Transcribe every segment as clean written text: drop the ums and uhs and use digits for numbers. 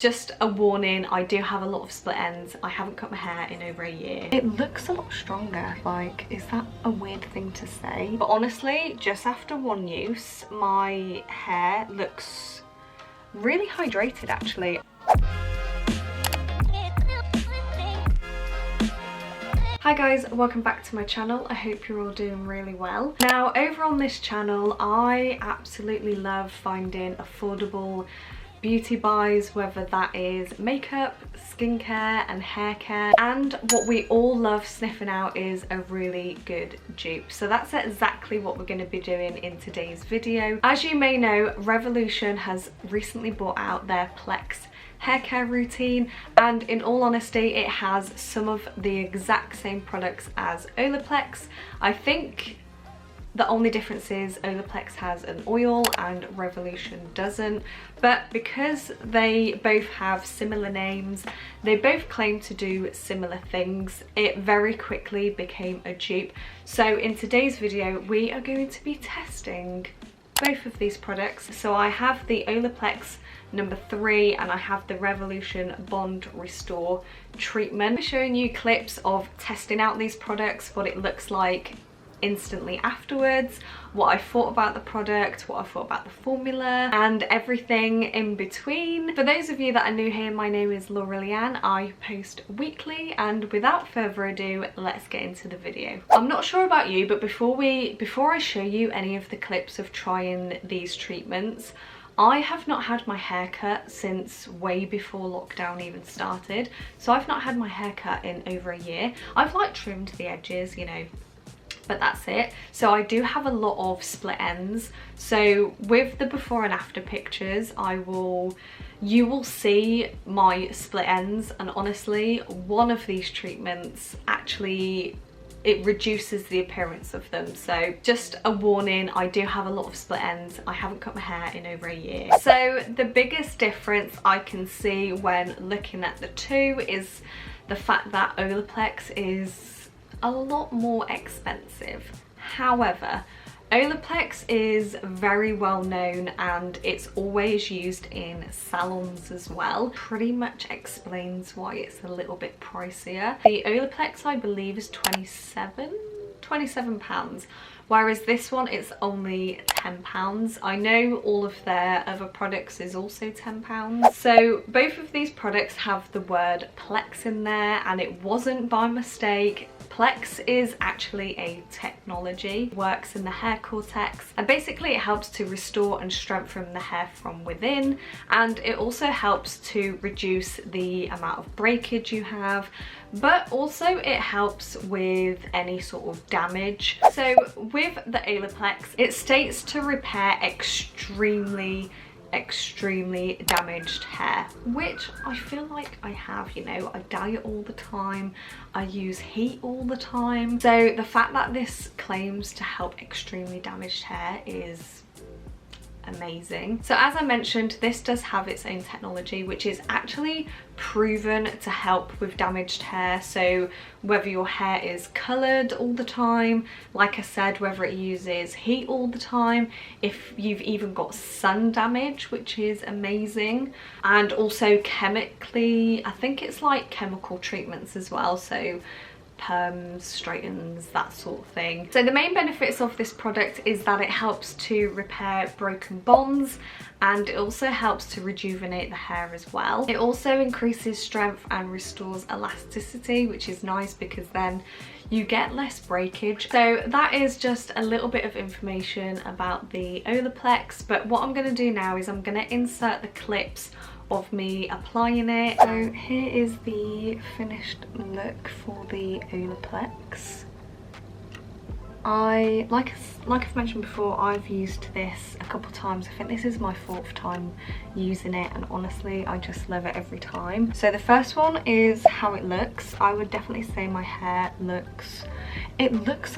Just a warning, I do have a lot of split ends. I haven't cut my hair in over a year. It looks a lot stronger. Like, is that a weird thing to say? But honestly, just after one use, my hair looks really hydrated actually. Hi guys, welcome back to my channel. I hope you're all doing really well. Now, over on this channel, I absolutely love finding affordable beauty buys, whether that is makeup, skincare and hair care, and what we all love sniffing out is a really good dupe. So that's exactly what we're going to be doing in today's video. As you may know, Revolution has recently brought out their Plex hair care routine, and in all honesty it has some of the exact same products as Olaplex. I think the only difference is Olaplex has an oil and Revolution doesn't, but because they both have similar names, they both claim to do similar things, it very quickly became a dupe. So in today's video we are going to be testing both of these products. So I have the Olaplex number 3 and I have the Revolution Bond Restore treatment. I'm showing you clips of testing out these products, what it looks like instantly afterwards, what I thought about the product, what I thought about the formula, and everything in between. For those of you that are new here, my name is Leanne. I post weekly, and without further ado, let's get into the video. I'm not sure about you, but before I show you any of the clips of trying these treatments, I have not had my hair cut since way before lockdown even started. So I've not had my hair cut in over a year. I've like trimmed the edges, you know, but that's it. So I do have a lot of split ends. So with the before and after pictures, you will see my split ends, and honestly, one of these treatments actually, it reduces the appearance of them. So just a warning, I do have a lot of split ends. I haven't cut my hair in over a year. So the biggest difference I can see when looking at the two is the fact that Olaplex is a lot more expensive. However, Olaplex is very well known and it's always used in salons as well. Pretty much explains why it's a little bit pricier. The Olaplex, I believe, is £27, whereas this one it's only £10. I know all of their other products is also £10. So both of these products have the word Plex in there, and it wasn't by mistake. Plex is actually a technology, works in the hair cortex, and basically it helps to restore and strengthen the hair from within, and it also helps to reduce the amount of breakage you have, but also it helps with any sort of damage. So with the Olaplex, it states to repair extremely damaged hair, which I feel like I have. You know, I dye it all the time, I use heat all the time, so the fact that this claims to help extremely damaged hair is amazing. So as I mentioned, this does have its own technology which is actually proven to help with damaged hair. So whether your hair is coloured all the time, like I said, whether it uses heat all the time, if you've even got sun damage, which is amazing, and also chemically, I think it's like chemical treatments as well, so perms, straightens, that sort of thing. So the main benefits of this product is that it helps to repair broken bonds, and it also helps to rejuvenate the hair as well. It also increases strength and restores elasticity, which is nice because then you get less breakage. So that is just a little bit of information about the Olaplex, but what I'm going to do now is I'm going to insert the clips of me applying it. So here is the finished look for the Olaplex. Like I've mentioned before, I've used this a couple times. I think this is my 4th time using it, and honestly I just love it every time. So the first one is how it looks. I would definitely say my hair looks a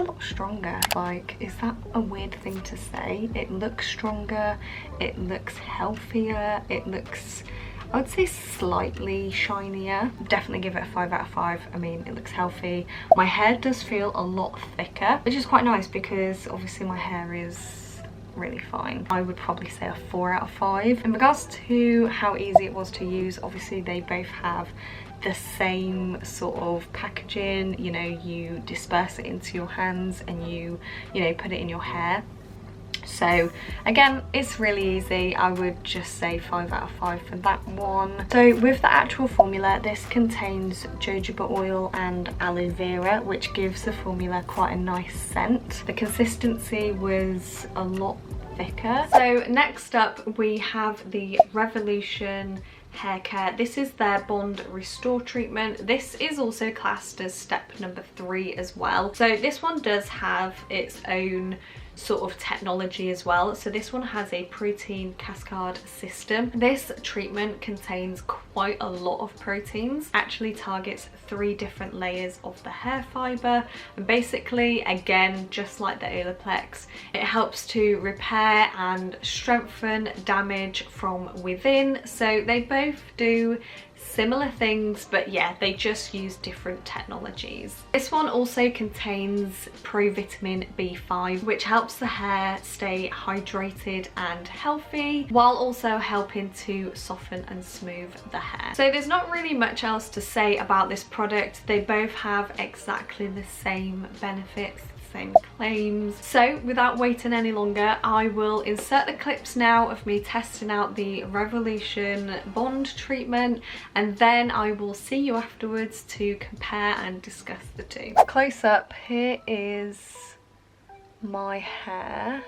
lot stronger. Like, is that a weird thing to say? It looks stronger, it looks healthier, it looks, I would say, slightly shinier. Definitely give it a 5 out of 5. I mean, it looks healthy. My hair does feel a lot thicker, which is quite nice because obviously my hair is really fine. I would probably say a 4 out of 5. In regards to how easy it was to use, obviously they both have the same sort of packaging. You know, you disperse it into your hands and you know, put it in your hair. So again, it's really easy. I would just say 5 out of 5 for that one. So with the actual formula, this contains jojoba oil and aloe vera, which gives the formula quite a nice scent. The consistency was a lot thicker. So next up we have the Revolution hair care. This is their Bond Restore treatment. This is also classed as step number 3 as well. So this one does have its own sort of technology as well. So this one has a protein cascade system. This treatment contains quite a lot of proteins, actually targets 3 different layers of the hair fiber, and basically, again, just like the Olaplex, it helps to repair and strengthen damage from within. So they both do similar things, but yeah, they just use different technologies. This one also contains provitamin B5, which helps the hair stay hydrated and healthy while also helping to soften and smooth the hair. So there's not really much else to say about this product. They both have exactly the same benefits, same claims. So without waiting any longer, I will insert the clips now of me testing out the Revolution Bond treatment, and then I will see you afterwards to compare and discuss the two. Close up, here is my hair.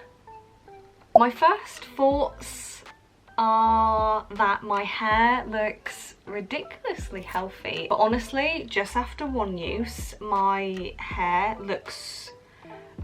My first thoughts are that my hair looks ridiculously healthy, but honestly, just after one use, my hair looks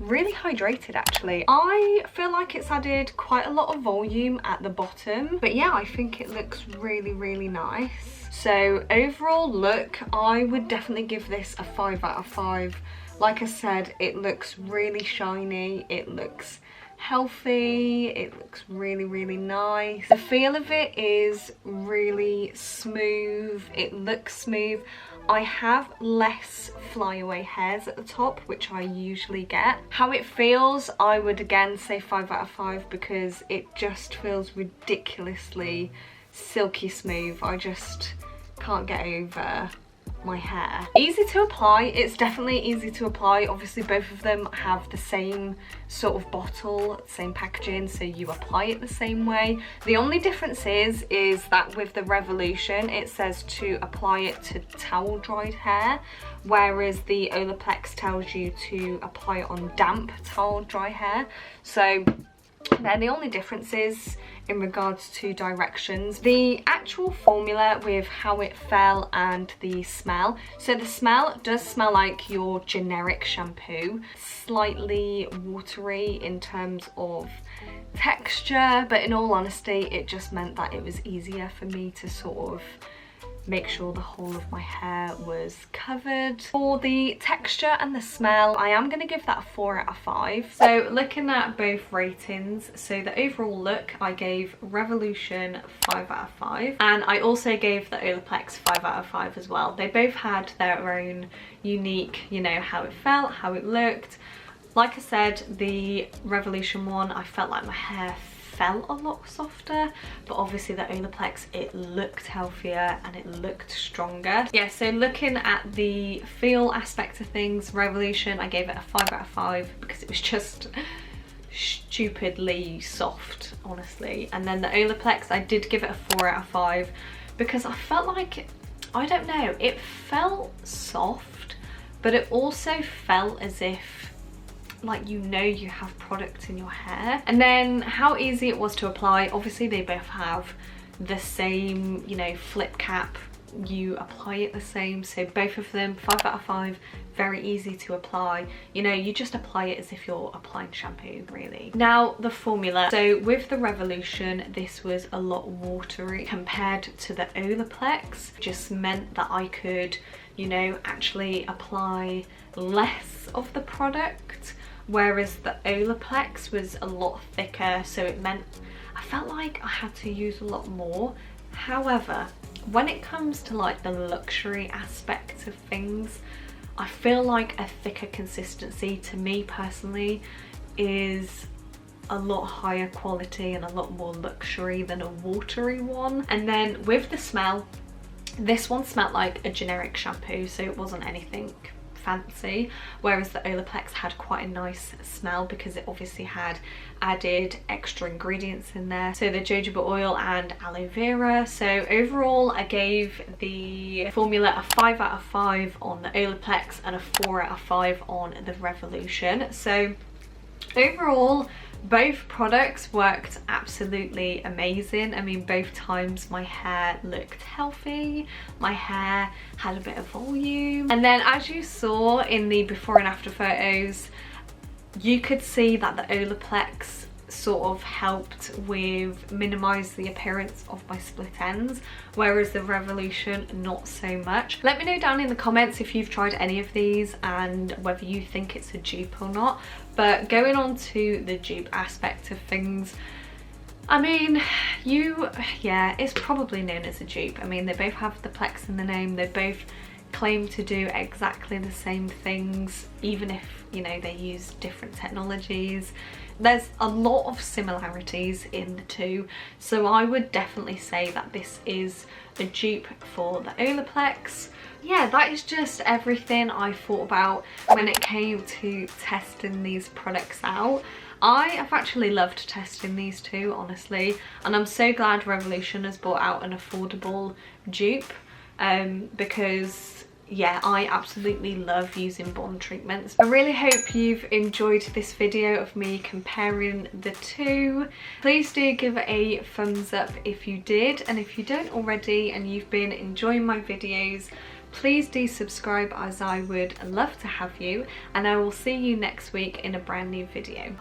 really hydrated actually. I feel like it's added quite a lot of volume at the bottom, but yeah, I think it looks really, really nice. So overall look, I would definitely give this a 5 out of 5. Like I said, it looks really shiny, it looks healthy, it looks really, really nice. The feel of it is really smooth, it looks smooth. I have less flyaway hairs at the top, which I usually get. How it feels, I would again say 5 out of 5 because it just feels ridiculously silky smooth. I just can't get over my hair. Easy to apply, it's definitely easy to apply. Obviously both of them have the same sort of bottle, same packaging, so you apply it the same way. The only difference is that with the Revolution it says to apply it to towel dried hair, whereas the Olaplex tells you to apply it on damp towel dry hair. So they're the only differences in regards to directions. The actual formula with how it fell and the smell. So the smell does smell like your generic shampoo, slightly watery in terms of texture, but in all honesty, it just meant that it was easier for me to sort of make sure the whole of my hair was covered. For the texture and the smell, I am going to give that a 4 out of 5. So looking at both ratings, so the overall look, I gave Revolution 5 out of 5, and I also gave the Olaplex 5 out of 5 as well. They both had their own unique, you know, how it felt, how it looked. Like I said, the Revolution one, I felt like my hair felt a lot softer, but obviously the Olaplex, it looked healthier and it looked stronger. Yeah, so looking at the feel aspect of things, Revolution, I gave it a 5 out of 5 because it was just stupidly soft, honestly. And then the Olaplex, I did give it a 4 out of 5 because I felt like, I don't know, it felt soft, but it also felt as if, like, you know, you have product in your hair. And then how easy it was to apply, obviously they both have the same, you know, flip cap, you apply it the same, so both of them 5 out of 5, very easy to apply. You know, you just apply it as if you're applying shampoo, really. Now the formula, so with the Revolution, this was a lot watery compared to the Olaplex, just meant that I could, you know, actually apply less of the product, whereas the Olaplex was a lot thicker, so it meant I felt like I had to use a lot more. However, when it comes to like the luxury aspect of things, I feel like a thicker consistency, to me personally, is a lot higher quality and a lot more luxury than a watery one. And then with the smell, this one smelled like a generic shampoo, so it wasn't anything fancy, whereas the Olaplex had quite a nice smell because it obviously had added extra ingredients in there, so the jojoba oil and aloe vera. So overall I gave the formula a 5 out of 5 on the Olaplex and a 4 out of 5 on the Revolution. So overall both products worked absolutely amazing. I mean, both times my hair looked healthy, my hair had a bit of volume, and then as you saw in the before and after photos, you could see that the Olaplex sort of helped with minimize the appearance of my split ends, whereas the Revolution not so much. Let me know down in the comments if you've tried any of these and whether you think it's a dupe or not. But going on to the dupe aspect of things, I mean, yeah, it's probably known as a dupe. I mean, they both have the Plex in the name, they both claim to do exactly the same things, even if, you know, they use different technologies. There's a lot of similarities in the two, so I would definitely say that this is a dupe for the Olaplex. Yeah, that is just everything I thought about when it came to testing these products out. I have actually loved testing these two, honestly, and I'm so glad Revolution has brought out an affordable dupe, because yeah, I absolutely love using bond treatments. I really hope you've enjoyed this video of me comparing the two. Please do give it a thumbs up if you did, and if you don't already and you've been enjoying my videos, please do subscribe, as I would love to have you, and I will see you next week in a brand new video.